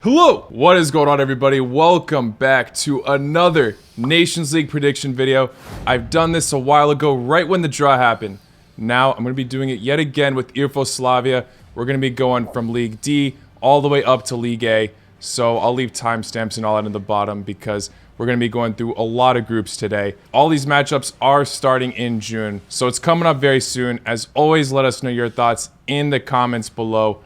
Hello! What is going on, everybody? Welcome back to another Nations League prediction video. I've done this a while ago, right when the draw happened. Now, I'm going to be doing it yet again with Slavia. We're going to be going from League D all the way up to League A. So I'll leave timestamps and all that in the bottom because we're going to be going through a lot of groups today. All these matchups are starting in June, so it's coming up very soon. As always, let us know your thoughts in the comments below.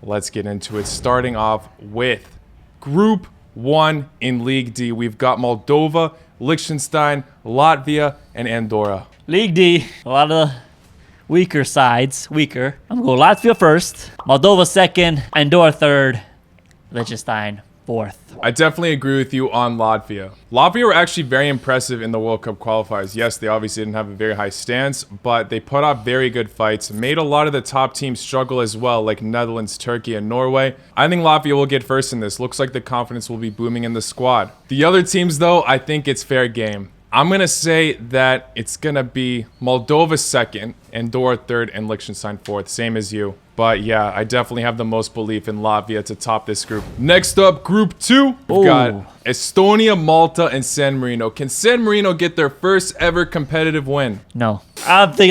Let's get into it, starting off with Group 1 in League D. We've got Moldova, Liechtenstein, Latvia, and Andorra. League D, a lot of the weaker sides. I'm going to go Latvia first, Moldova second, Andorra third, Liechtenstein fourth. I definitely agree with you on Latvia. Latvia were actually very impressive in the World Cup qualifiers. Yes, they obviously didn't have a very high stance, but they put up very good fights, made a lot of the top teams struggle as well, like Netherlands, Turkey, and Norway. I think Latvia will get first in this. Looks like the confidence will be booming in the squad. The other teams, though, I think it's fair game. I'm going to say that it's going to be Moldova second, Andorra third, and Liechtenstein fourth, same as you. But yeah, I definitely have the most belief in Latvia to top this group. Next up, Group 2, we've got Estonia, Malta, and San Marino. Can San Marino get their first ever competitive win? No. I think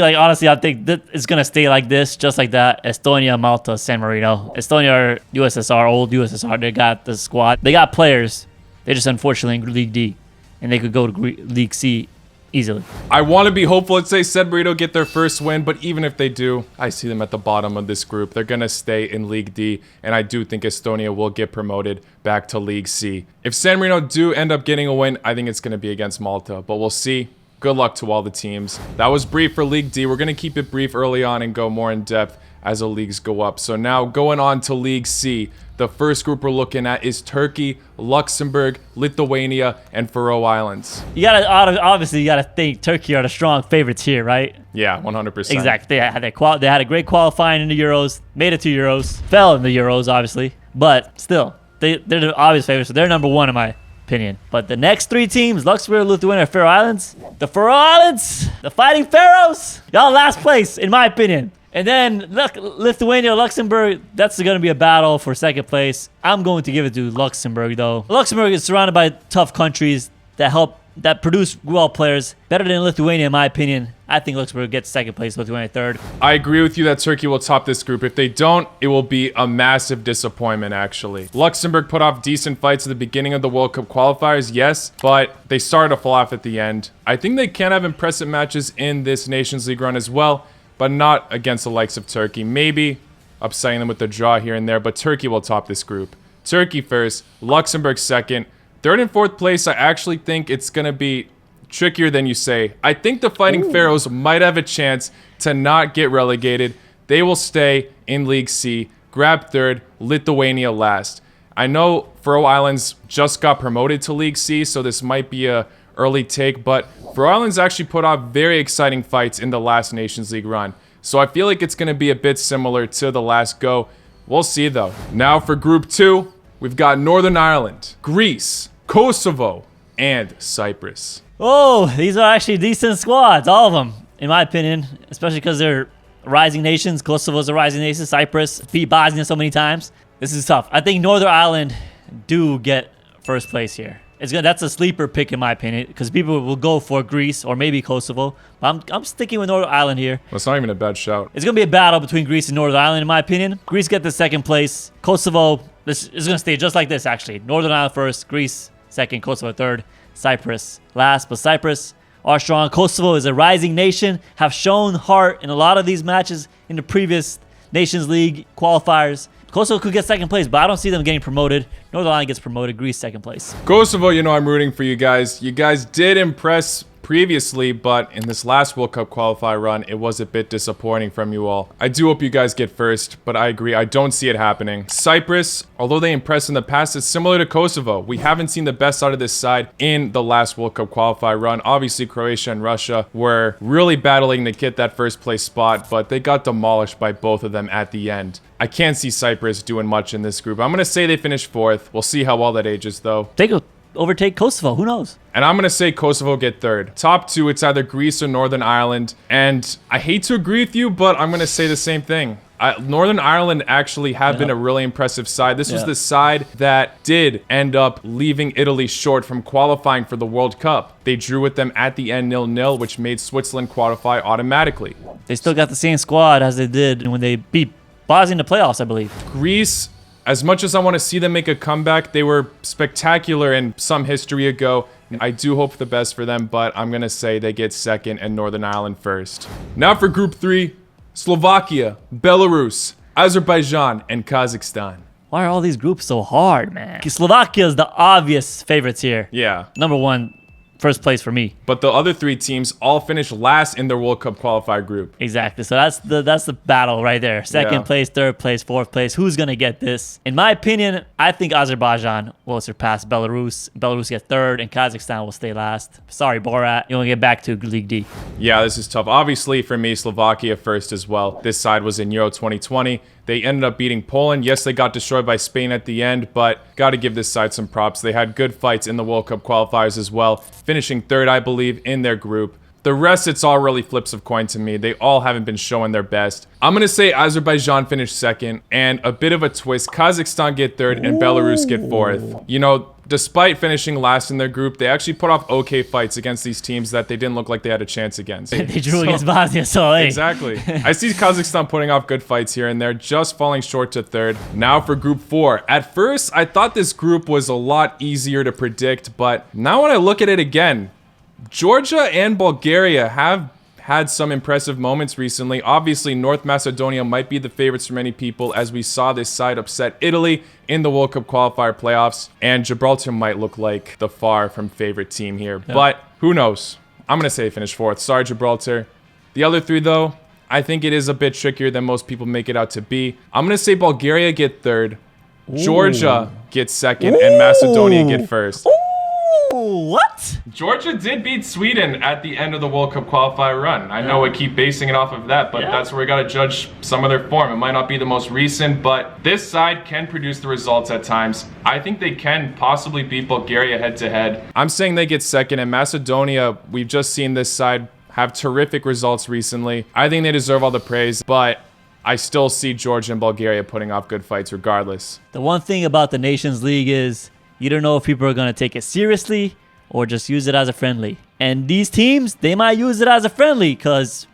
that it's going to stay like this, just like that. Estonia, Malta, San Marino. Estonia are USSR, old USSR. They got the squad. They got players. They're just unfortunately in League D. And they could go to League C easily. I want to be hopeful and say San Marino get their first win, but even if they do, I see them at the bottom of this group. They're going to stay in League D, and I do think Estonia will get promoted back to League C. If San Marino do end up getting a win, I think it's going to be against Malta, but we'll see. Good luck to all the teams. That was brief for League D. We're going to keep it brief early on and go more in depth as the leagues go up. So now going on to League C. The first group we're looking at is Turkey, Luxembourg, Lithuania, and Faroe Islands. Obviously, you gotta think Turkey are the strong favorites here, right? Yeah, 100%. Exactly. They had a great qualifying in the Euros, made it to Euros, fell in the Euros, obviously, but still, they're the obvious favorites. So they're number one in my opinion. But the next three teams, Luxembourg, Lithuania, Faroe Islands, the Faroe Islands, the Fighting Pharaohs, y'all last place in my opinion. And then Lithuania, Luxembourg, that's going to be a battle for second place. I'm going to give it to Luxembourg, though. Luxembourg is surrounded by tough countries that produce well players. Better than Lithuania, in my opinion. I think Luxembourg gets second place, Lithuania third. I agree with you that Turkey will top this group. If they don't, it will be a massive disappointment, actually. Luxembourg put off decent fights at the beginning of the World Cup qualifiers, yes, but they started to fall off at the end. I think they can have impressive matches in this Nations League run as well, but not against the likes of Turkey. Maybe upsetting them with the draw here and there, but Turkey will top this group. Turkey first, Luxembourg second. Third and fourth place, I actually think it's going to be trickier than you say. I think the Fighting Pharaohs might have a chance to not get relegated. They will stay in League C, grab third, Lithuania last. I know Faroe Islands just got promoted to League C, so this might be a early take, but Faroe Islands actually put off very exciting fights in the last Nations League run. So I feel like it's going to be a bit similar to the last go. We'll see, though. Now for Group 2, we've got Northern Ireland, Greece, Kosovo, and Cyprus. Oh, these are actually decent squads, all of them, in my opinion, especially because they're rising nations. Kosovo's a rising nation. Cyprus beat Bosnia so many times. This is tough. I think Northern Ireland do get first place here. That's a sleeper pick in my opinion because people will go for Greece or maybe Kosovo. But I'm sticking with Northern Ireland here. Well, it's not even a bad shout. It's going to be a battle between Greece and Northern Ireland in my opinion. Greece get the second place. Kosovo, this is going to stay just like this actually. Northern Ireland first, Greece second, Kosovo third, Cyprus last. But Cyprus are strong. Kosovo is a rising nation, have shown heart in a lot of these matches in the previous Nations League qualifiers. Kosovo could get second place, but I don't see them getting promoted. Northern Ireland gets promoted. Greece, second place. Kosovo, you know I'm rooting for you guys. You guys did impress previously, but in this last World Cup qualifier run, it was a bit disappointing from you all. I do hope you guys get first, but I agree, I don't see it happening. Cyprus, although they impressed in the past, it's similar to Kosovo. We haven't seen the best out of this side in the last World Cup qualifier run. Obviously, Croatia and Russia were really battling to get that first place spot, but they got demolished by both of them at the end. I can't see Cyprus doing much in this group. I'm going to say they finish fourth. We'll see how well that ages, though. Overtake Kosovo. Who knows? And I'm going to say Kosovo get third. Top two, it's either Greece or Northern Ireland. And I hate to agree with you, but I'm going to say the same thing. Northern Ireland actually have been a really impressive side. This was the side that did end up leaving Italy short from qualifying for the World Cup. They drew with them at the end 0-0, which made Switzerland qualify automatically. They still got the same squad as they did when they beat Bosnia in the playoffs, I believe. Greece, as much as I want to see them make a comeback, they were spectacular in some history ago. I do hope the best for them, but I'm going to say they get second and Northern Ireland first. Now for Group 3, Slovakia, Belarus, Azerbaijan, and Kazakhstan. Why are all these groups so hard, man? Slovakia is the obvious favorites here. Yeah. Number one, first place for me. But the other 3 teams all finished last in their World Cup qualifier group. Exactly. So that's the battle right there. Second place, third place, fourth place. Who's gonna get this? In my opinion, I think Azerbaijan will surpass Belarus. Belarus get third, and Kazakhstan will stay last. Sorry, Borat. You want to get back to League D. Yeah, this is tough. Obviously, for me, Slovakia first as well. This side was in Euro 2020. They ended up beating Poland. Yes, they got destroyed by Spain at the end, but got to give this side some props. They had good fights in the World Cup qualifiers as well, finishing third, I believe, in their group. The rest, it's all really flips of coin to me. They all haven't been showing their best. I'm going to say Azerbaijan finished second, and a bit of a twist. Kazakhstan get third, and Belarus get fourth. You know, despite finishing last in their group, they actually put off okay fights against these teams that they didn't look like they had a chance against. They drew against Bosnia, so hey. Exactly. I see Kazakhstan putting off good fights here and there, just falling short to third. Now for Group 4. At first, I thought this group was a lot easier to predict, but now when I look at it again, Georgia and Bulgaria have had some impressive moments recently. Obviously, North Macedonia might be the favorites for many people, as we saw this side upset Italy in the World Cup qualifier playoffs, and Gibraltar might look like the far from favorite team here, but who knows? I'm going to say finish fourth. Sorry, Gibraltar. The other 3, though, I think it is a bit trickier than most people make it out to be. I'm going to say Bulgaria get third, Georgia get second, and Macedonia get first. What? Georgia did beat Sweden at the end of the World Cup qualifier run. I know we keep basing it off of that, but that's where we got to judge some of their form. It might not be the most recent, but this side can produce the results at times. I think they can possibly beat Bulgaria head-to-head. I'm saying they get second, and Macedonia, we've just seen this side have terrific results recently. I think they deserve all the praise, but I still see Georgia and Bulgaria putting off good fights regardless. The one thing about the Nations League is you don't know if people are going to take it seriously or just use it as a friendly. And these teams, they might use it as a friendly because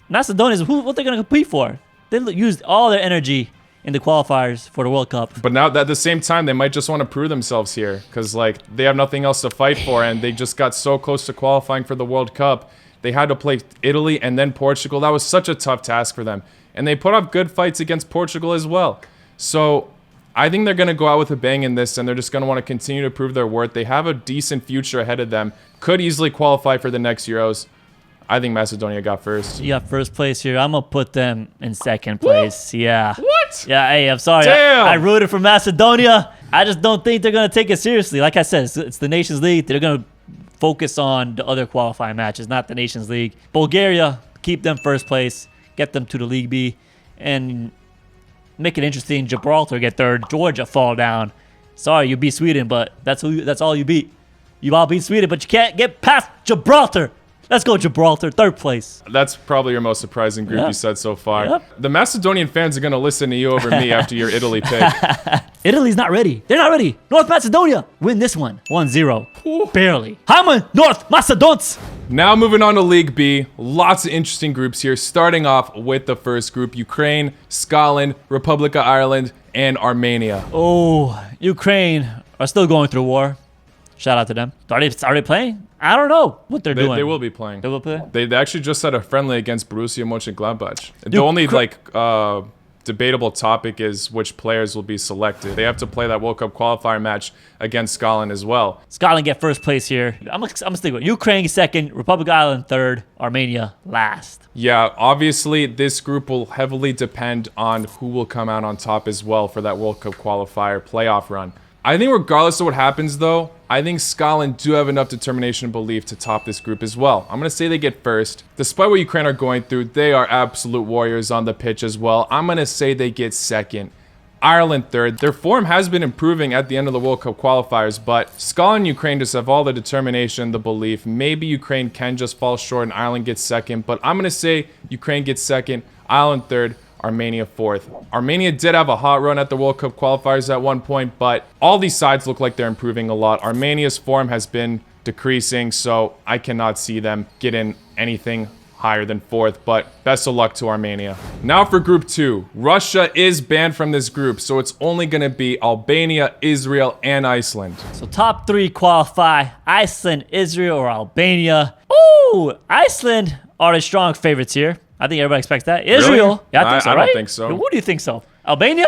Macedonia is what they're going to compete for. They used all their energy in the qualifiers for the World Cup. But now at the same time, they might just want to prove themselves here because like they have nothing else to fight for, and they just got so close to qualifying for the World Cup. They had to play Italy and then Portugal. That was such a tough task for them. And they put up good fights against Portugal as well. So I think they're going to go out with a bang in this, and they're just going to want to continue to prove their worth. They have a decent future ahead of them. Could easily qualify for the next Euros. I think Macedonia got first. You got first place here. I'm going to put them in second place. Yeah. What? Yeah, hey, I'm sorry. Damn. I rooted for Macedonia. I just don't think they're going to take it seriously. Like I said, it's the Nations League. They're going to focus on the other qualifying matches, not the Nations League. Bulgaria, keep them first place. Get them to the League B. And make it interesting. Gibraltar get third. Georgia fall down. Sorry, you beat Sweden, but that's all you beat. You all beat Sweden, but you can't get past Gibraltar. Let's go, Gibraltar, third place. That's probably your most surprising group you said so far. The Macedonian fans are going to listen to you over me after your Italy pick. Italy's not ready. They're not ready. North Macedonia win this one. 1-0. Barely. Hamon, North Macedons. Now moving on to League B. Lots of interesting groups here. Starting off with the first group. Ukraine, Scotland, Republic of Ireland, and Armenia. Oh, Ukraine are still going through war. Shout out to them. Are they playing? I don't know what they're doing. They will be playing. They will play? They actually just had a friendly against Borussia Mönchengladbach. The only debatable topic is which players will be selected. They have to play that World Cup qualifier match against Scotland as well. Scotland get first place here. I'm gonna stick with Ukraine second, Republic of Ireland third, Armenia last. Yeah, obviously this group will heavily depend on who will come out on top as well for that World Cup qualifier playoff run. I think regardless of what happens though, I think Scotland do have enough determination and belief to top this group as well. I'm going to say they get first. Despite what Ukraine are going through, they are absolute warriors on the pitch as well. I'm going to say they get second. Ireland third. Their form has been improving at the end of the World Cup qualifiers, but Scotland and Ukraine just have all the determination, the belief. Maybe Ukraine can just fall short and Ireland gets second, but I'm going to say Ukraine gets second, Ireland third, Armenia 4th. Armenia did have a hot run at the World Cup qualifiers at one point, but all these sides look like they're improving a lot. Armenia's form has been decreasing, so I cannot see them getting anything higher than 4th, but best of luck to Armenia. Now for Group 2. Russia is banned from this group, so it's only going to be Albania, Israel, and Iceland. So top 3 qualify: Iceland, Israel, or Albania. Ooh, Iceland are the strong favorites here. I think everybody expects that. Israel, Really? yeah, I think so, I right? don't think so. Who do you think so? Albania?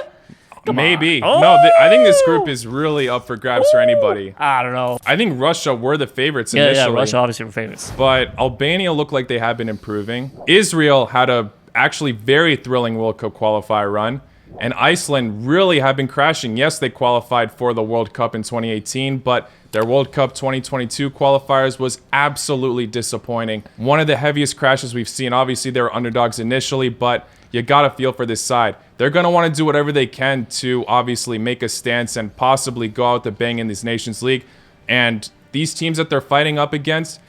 Come Maybe. on. No, I think this group is really up for grabs for anybody. I don't know. I think Russia were the favorites initially. Yeah, Russia obviously were favorites. But Albania looked like they have been improving. Israel had a actually very thrilling World Cup qualifier run. And Iceland really have been crashing. Yes, they qualified for the World Cup in 2018, but their World Cup 2022 qualifiers was absolutely disappointing. One of the heaviest crashes we've seen. Obviously, they were underdogs initially, but you got to feel for this side. They're going to want to do whatever they can to obviously make a stance and possibly go out the bang in this Nations League. And these teams that they're fighting up against,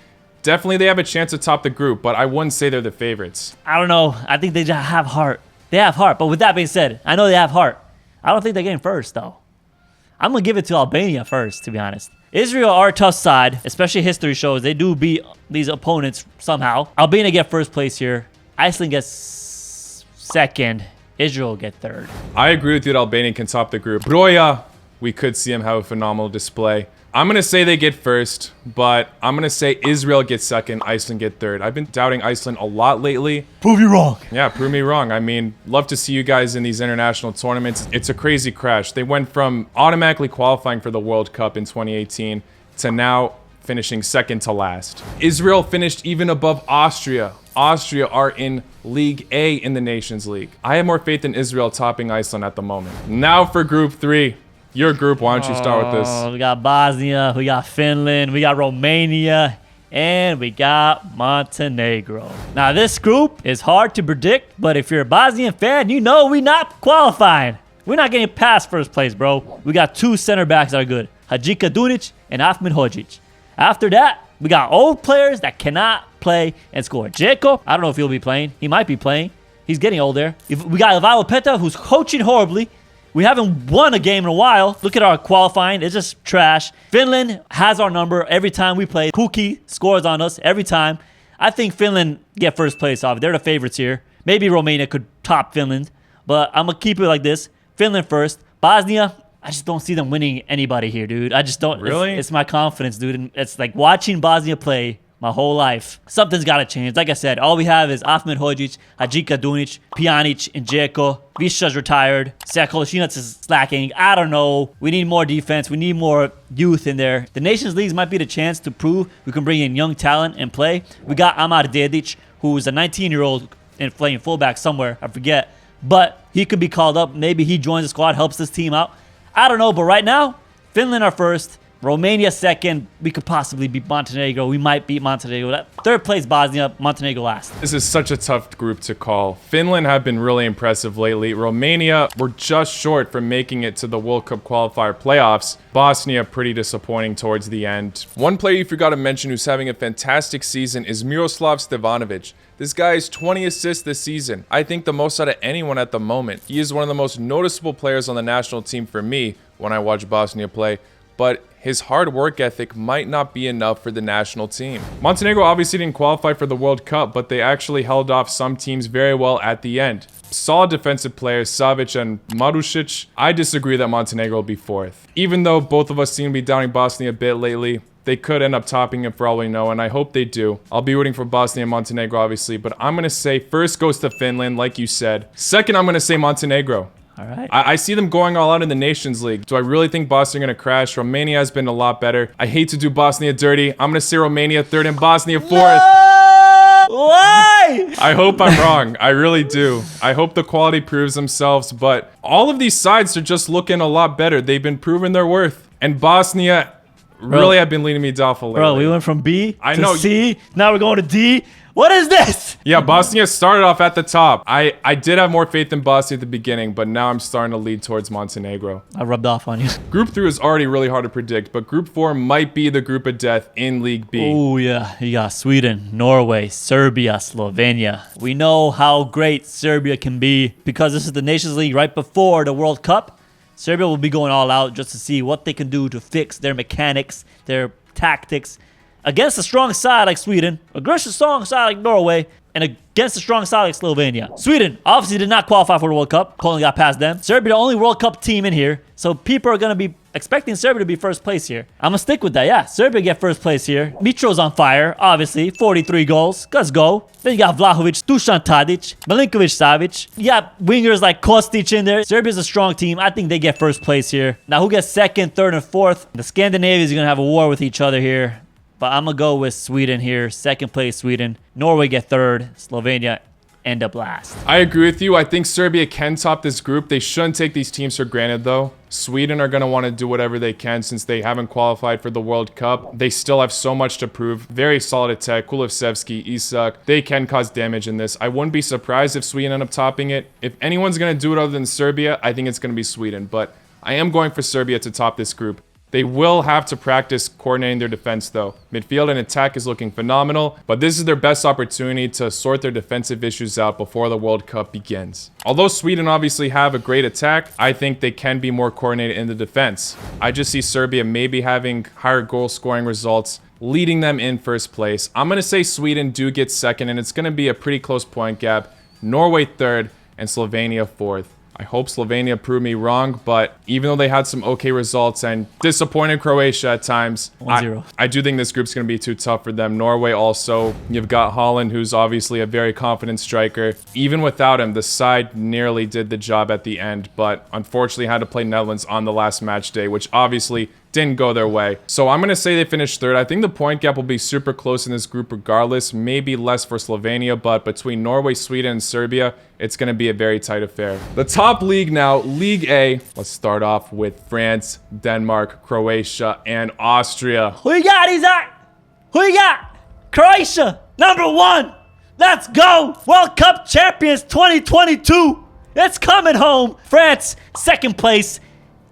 definitely they have a chance to top the group, but I wouldn't say they're the favorites. I don't know. I think they just have heart. They have heart. But with that being said, I know they have heart. I don't think they're getting first, though. I'm going to give it to Albania first, to be honest. Israel are a tough side, especially history shows. They do beat these opponents somehow. Albania get first place here. Iceland gets second. Israel get third. I agree with you that Albania can top the group. Broja, we could see him have a phenomenal display. I'm going to say they get first, but I'm going to say Israel gets second, Iceland get third. I've been doubting Iceland a lot lately. Prove you wrong. Yeah, prove me wrong. I mean, love to see you guys in these international tournaments. It's a crazy crash. They went from automatically qualifying for the World Cup in 2018 to now finishing second to last. Israel finished even above Austria. Austria are in League A in the Nations League. I have more faith in Israel topping Iceland at the moment. Now for Group 3. Your group, why don't you start with this? We got Bosnia, we got Finland, we got Romania, and we got Montenegro. Now, this group is hard to predict, but if you're a Bosnian fan, you know we're not qualifying. We're not getting past first place, bro. We got 2 center backs that are good, Hadžika Dunic and Ahmed Hodzic. After that, we got old players that cannot play and score. Dzeko, I don't know if he'll be playing. He might be playing. He's getting older. We got Ivalo Peta, who's coaching horribly. We haven't won a game in a while. Look at our qualifying. It's just trash. Finland has our number every time we play. Kuki scores on us every time. I think Finland get first place off. They're the favorites here. Maybe Romania could top Finland, but I'm going to keep it like this. Finland first. Bosnia, I just don't see them winning anybody here, dude. I just don't. Really? It's my confidence, dude. And it's like watching Bosnia play my whole life. Something's got to change. Like I said, all we have is Ahmed Hodzic, Hadžika Dunic, Pjanic, and Dzeko. Visca's retired. Sekolosinac is slacking. I don't know. We need more defense. We need more youth in there. The Nations Leagues might be the chance to prove we can bring in young talent and play. We got Amar Dedic, who's a 19-year-old and playing fullback somewhere. I forget. But he could be called up. Maybe he joins the squad, helps this team out. I don't know. But right now, Finland are first. Romania second. We could possibly beat Montenegro. We might beat Montenegro. Third place Bosnia, Montenegro last. This is such a tough group to call. Finland have been really impressive lately. Romania were just short from making it to the World Cup qualifier playoffs. Bosnia pretty disappointing towards the end. One player you forgot to mention who's having a fantastic season is Miroslav Stevanovic. This guy has 20 assists this season. I think the most out of anyone at the moment. He is one of the most noticeable players on the national team for me when I watch Bosnia play. But his hard work ethic might not be enough for the national team. Montenegro obviously didn't qualify for the World Cup, but they actually held off some teams very well at the end. Solid defensive players, Savic and Marušić. I disagree that Montenegro will be fourth. Even though both of us seem to be doubting Bosnia a bit lately, they could end up topping it for all we know, and I hope they do. I'll be rooting for Bosnia and Montenegro, obviously, but I'm going to say first goes to Finland, like you said. Second, I'm going to say Montenegro. All right. I see them going all out in the Nations League. Do I really think Bosnia are going to crash? Romania has been a lot better. I hate to do Bosnia dirty. I'm going to say Romania third and Bosnia fourth. No! Why? I hope I'm wrong. I really do. I hope the quality proves themselves, but all of these sides are just looking a lot better. They've been proving their worth. And Bosnia really have been leading me doubtful lately. Bro, we went from B to know. C. Now we're going to D. What is this? Yeah, Bosnia started off at the top. I did have more faith in Bosnia at the beginning, but now I'm starting to lead towards Montenegro. I rubbed off on you. Group 3 is already really hard to predict, but Group 4 might be the group of death in League B. Oh, yeah. You got Sweden, Norway, Serbia, Slovenia. We know how great Serbia can be because this is the Nations League right before the World Cup. Serbia will be going all out just to see what they can do to fix their mechanics, their tactics, against a strong side like Sweden, against a strong side like Norway, and against a strong side like Slovenia. Sweden obviously did not qualify for the World Cup. Only got past them. Serbia, the only World Cup team in here. So people are going to be expecting Serbia to be first place here. I'm going to stick with that. Yeah, Serbia get first place here. Mitro's on fire, obviously. 43 goals. Let's go. Then you got Vlahovic, Dusan Tadic, Milinkovic-Savic. You got wingers like Kostic in there. Serbia's a strong team. I think they get first place here. Now, who gets second, third, and fourth? The Scandinavians are going to have a war with each other here. But I'm going to go with Sweden here. Second place, Sweden. Norway get third. Slovenia end up last. I agree with you. I think Serbia can top this group. They shouldn't take these teams for granted, though. Sweden are going to want to do whatever they can since they haven't qualified for the World Cup. They still have so much to prove. Very solid attack. Kulusevski, Isak. They can cause damage in this. I wouldn't be surprised if Sweden end up topping it. If anyone's going to do it other than Serbia, I think it's going to be Sweden. But I am going for Serbia to top this group. They will have to practice coordinating their defense, though. Midfield and attack is looking phenomenal, but this is their best opportunity to sort their defensive issues out before the World Cup begins. Although Sweden obviously have a great attack, I think they can be more coordinated in the defense. I just see Serbia maybe having higher goal scoring results, leading them in first place. I'm going to say Sweden do get second, and it's going to be a pretty close point gap. Norway third, and Slovenia fourth. I hope Slovenia proved me wrong, but even though they had some okay results and disappointed Croatia at times, 1-0. I do think this group's going to be too tough for them. Norway also, you've got Holland, who's obviously a very confident striker. Even without him, the side nearly did the job at the end, but unfortunately had to play Netherlands on the last match day, which obviously didn't go their way. So I'm going to say they finished third. I think the point gap will be super close in this group regardless. Maybe less for Slovenia, but between Norway, Sweden, and Serbia, it's going to be a very tight affair. The top league now, League A. Let's start off with France, Denmark, Croatia, and Austria. Who you got, Isaac? Who you got? Croatia, #1. Let's go. World Cup champions 2022. It's coming home. France, second place.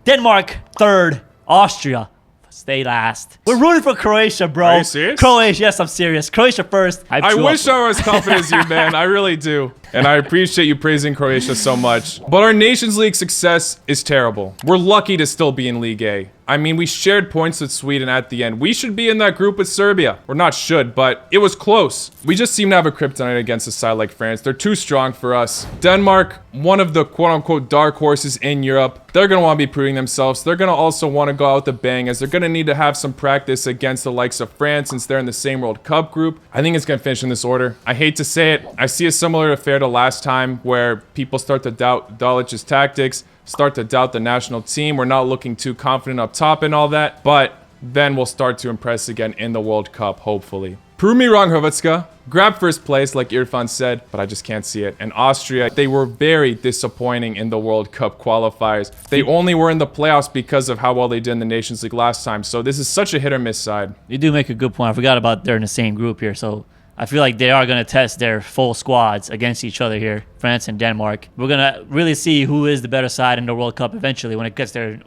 Denmark, third. Austria, stay last. We're rooting for Croatia, bro. Are you serious? Croatia, yes, I'm serious. Croatia first. I wish I was as confident as you, man. I really do. And I appreciate you praising Croatia so much. But our Nations League success is terrible. We're lucky to still be in League A. I mean, we shared points with Sweden at the end. We should be in that group with Serbia. Or not should, but it was close. We just seem to have a kryptonite against a side like France. They're too strong for us. Denmark, one of the quote-unquote dark horses in Europe. They're going to want to be proving themselves. They're going to also want to go out with a bang as they're going to need to have some practice against the likes of France since they're in the same World Cup group. I think it's going to finish in this order. I hate to say it. I see a similar affair to last time where people start to doubt Dalic's tactics, start to doubt the national team. We're not looking too confident up top and all that, but then we'll start to impress again in the World Cup, hopefully. Prove me wrong, Hrvatska. Grab first place, like Irfan said, but I just can't see it. And Austria, they were very disappointing in the World Cup qualifiers. They only were in the playoffs because of how well they did in the Nations League last time. So this is such a hit or miss side. You do make a good point. I forgot about they're in the same group here, so I feel like they are going to test their full squads against each other here, France and Denmark. We're going to really see who is the better side in the World Cup eventually when it gets there,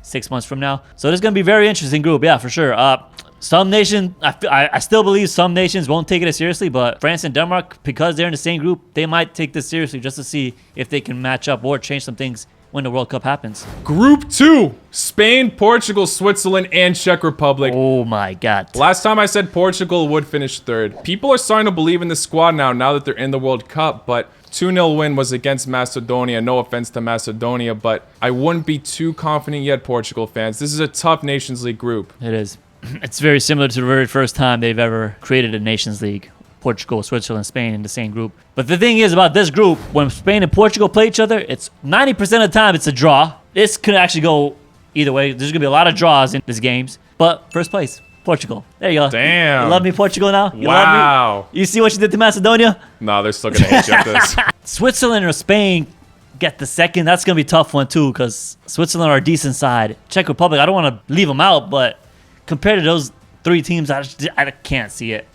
6 months from now. So this is going to be a very interesting group, yeah, for sure. Some nations, I still believe some nations won't take it as seriously, but France and Denmark, because they're in the same group, they might take this seriously just to see if they can match up or change some things when the World Cup happens. Group 2, Spain, Portugal, Switzerland, and Czech Republic. Oh my God. Last time I said Portugal would finish third. People are starting to believe in the squad now that they're in the World Cup, but 2-0 win was against Macedonia. No offense to Macedonia, but I wouldn't be too confident yet, Portugal fans. This is a tough Nations League group. It is. It's very similar to the very first time they've ever created a Nations League. Portugal, Switzerland, Spain in the same group. But the thing is about this group, when Spain and Portugal play each other, it's 90% of the time it's a draw. This could actually go either way. There's going to be a lot of draws in these games. But first place, Portugal. There you go. Damn. You love me, Portugal, now? You wow. love me? You see what you did to Macedonia? No, they're still going to hate you at this. Switzerland or Spain get the second. That's going to be a tough one too because Switzerland are a decent side. Czech Republic, I don't want to leave them out, but compared to those three teams, I can't see it.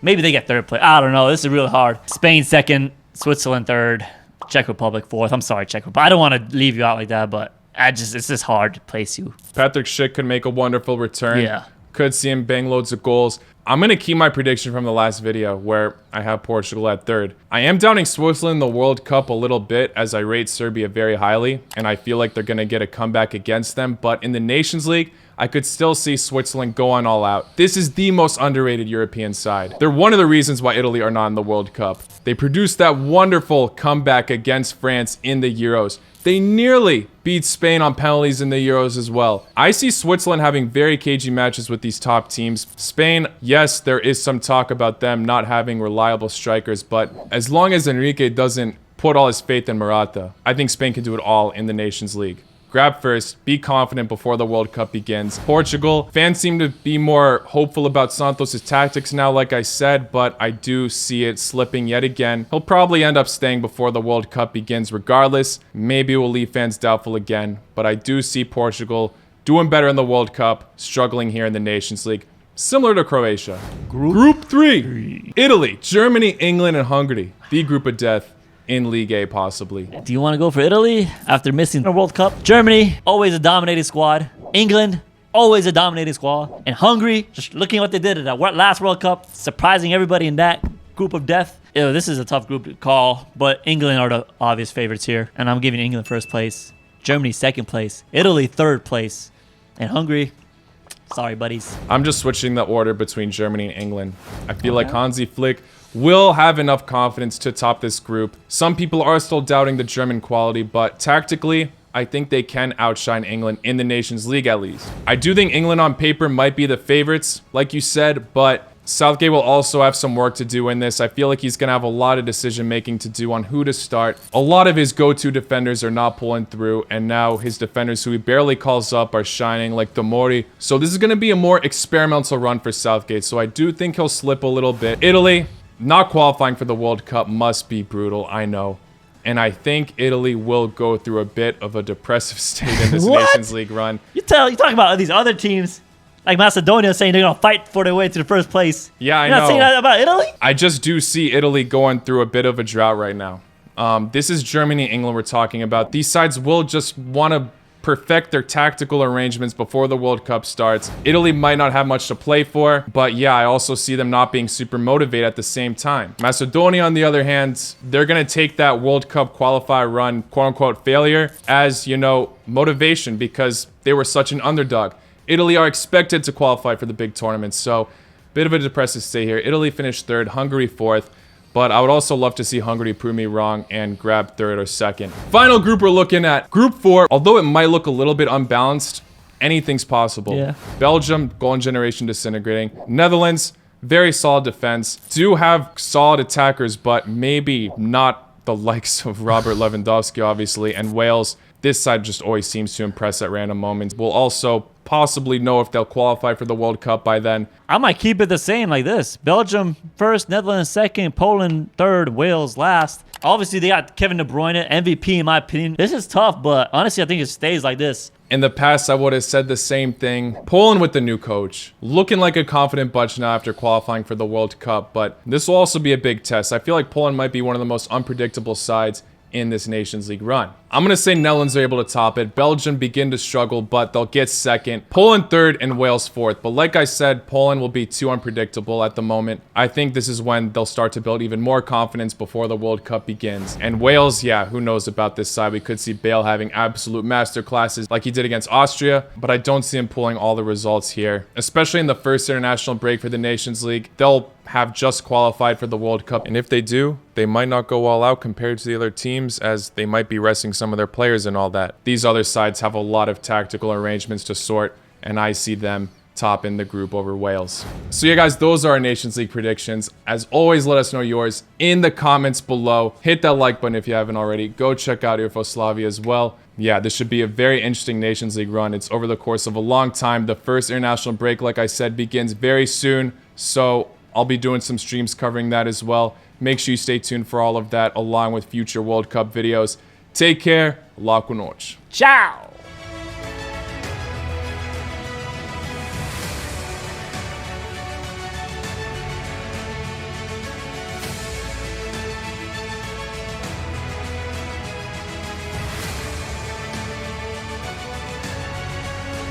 Maybe they get third place. I don't know. This is really hard. Spain second, Switzerland third, Czech Republic fourth. I'm sorry, Czech Republic. I don't want to leave you out like that, but it's just hard to place you. Patrick Schick could make a wonderful return. Yeah. Could see him bang loads of goals. I'm going to keep my prediction from the last video where I have Portugal at third. I am doubting Switzerland in the World Cup a little bit as I rate Serbia very highly, and I feel like they're going to get a comeback against them. But in the Nations League, I could still see Switzerland go on all out. This is the most underrated European side. They're one of the reasons why Italy are not in the World Cup. They produced that wonderful comeback against France in the Euros. They nearly beat Spain on penalties in the Euros as well. I see Switzerland having very cagey matches with these top teams. Spain, yes, there is some talk about them not having reliable strikers, but as long as Enrique doesn't put all his faith in Morata, I think Spain can do it all in the Nations League. Grab first, be confident before the World Cup begins. Portugal, fans seem to be more hopeful about Santos' tactics now, like I said, but I do see it slipping yet again. He'll probably end up staying before the World Cup begins regardless. Maybe it will leave fans doubtful again, but I do see Portugal doing better in the World Cup, struggling here in the Nations League. Similar to Croatia. Group 3. Italy, Germany, England, and Hungary. The group of death. In League A, possibly. Do you want to go for Italy after missing the World Cup? Germany, always a dominating squad. England, always a dominating squad. And Hungary, just looking at what they did at that last World Cup, surprising everybody in that group of death. Ew, this is a tough group to call, but England are the obvious favorites here. And I'm giving England first place, Germany second place, Italy third place, and Hungary, sorry, buddies. I'm just switching the order between Germany and England. I feel like Hansi Flick will have enough confidence to top this group. Some people are still doubting the German quality, but tactically, I think they can outshine England in the Nations League at least. I do think England on paper might be the favorites, like you said, but Southgate will also have some work to do in this. I feel like he's going to have a lot of decision making to do on who to start. A lot of his go-to defenders are not pulling through, and now his defenders who he barely calls up are shining, like Tomori. So this is going to be a more experimental run for Southgate, so I do think he'll slip a little bit. Italy, not qualifying for the World Cup must be brutal, I know. And I think Italy will go through a bit of a depressive state in this Nations League run. You talk about these other teams, like Macedonia, saying they're going to fight for their way to the first place. Yeah, I know. You're not saying that about Italy? I just do see Italy going through a bit of a drought right now. This is Germany and England we're talking about. These sides will just want to perfect their tactical arrangements before the World Cup starts. Italy might not have much to play for, but yeah, I also see them not being super motivated at the same time. Macedonia, on the other hand, they're going to take that World Cup qualifier run, quote-unquote failure, as, you know, motivation because they were such an underdog. Italy are expected to qualify for the big tournaments, so bit of a depressive stay here. Italy finished third, Hungary fourth. But I would also love to see Hungary prove me wrong and grab third or second. Final group we're looking at, Group 4. Although it might look a little bit unbalanced, anything's possible. Yeah. Belgium, golden generation disintegrating. Netherlands, very solid defense. Do have solid attackers, but maybe not the likes of Robert Lewandowski, obviously. And Wales, this side just always seems to impress at random moments. We'll also possibly know if they'll qualify for the World Cup by then. I might keep it the same like this. Belgium first, Netherlands second, Poland third, Wales last. Obviously, they got Kevin De Bruyne, MVP in my opinion. This is tough, but honestly, I think it stays like this. In the past, I would have said the same thing. Poland with the new coach. Looking like a confident bunch now after qualifying for the World Cup, but this will also be a big test. I feel like Poland might be one of the most unpredictable sides in this Nations League run. I'm going to say Netherlands are able to top it. Belgium begin to struggle, but they'll get second. Poland third and Wales fourth. But like I said, Poland will be too unpredictable at the moment. I think this is when they'll start to build even more confidence before the World Cup begins. And Wales, yeah, who knows about this side? We could see Bale having absolute master classes like he did against Austria, but I don't see him pulling all the results here, especially in the first international break for the Nations League. They'll have just qualified for the World Cup, and if they do, they might not go all out compared to the other teams, as they might be resting some of their players and all that. These other sides have a lot of tactical arrangements to sort, and I see them top in the group over Wales. So yeah, guys, those are our Nations League predictions. As always, let us know yours in the comments below. Hit that like button if you haven't already. Go check out Yugoslavia as well. Yeah, this should be a very interesting Nations League run. It's over the course of a long time. The first international break, like I said, begins very soon, so I'll be doing some streams covering that as well. Make sure you stay tuned for all of that, along with future World Cup videos. Take care. La cu noci. Ciao.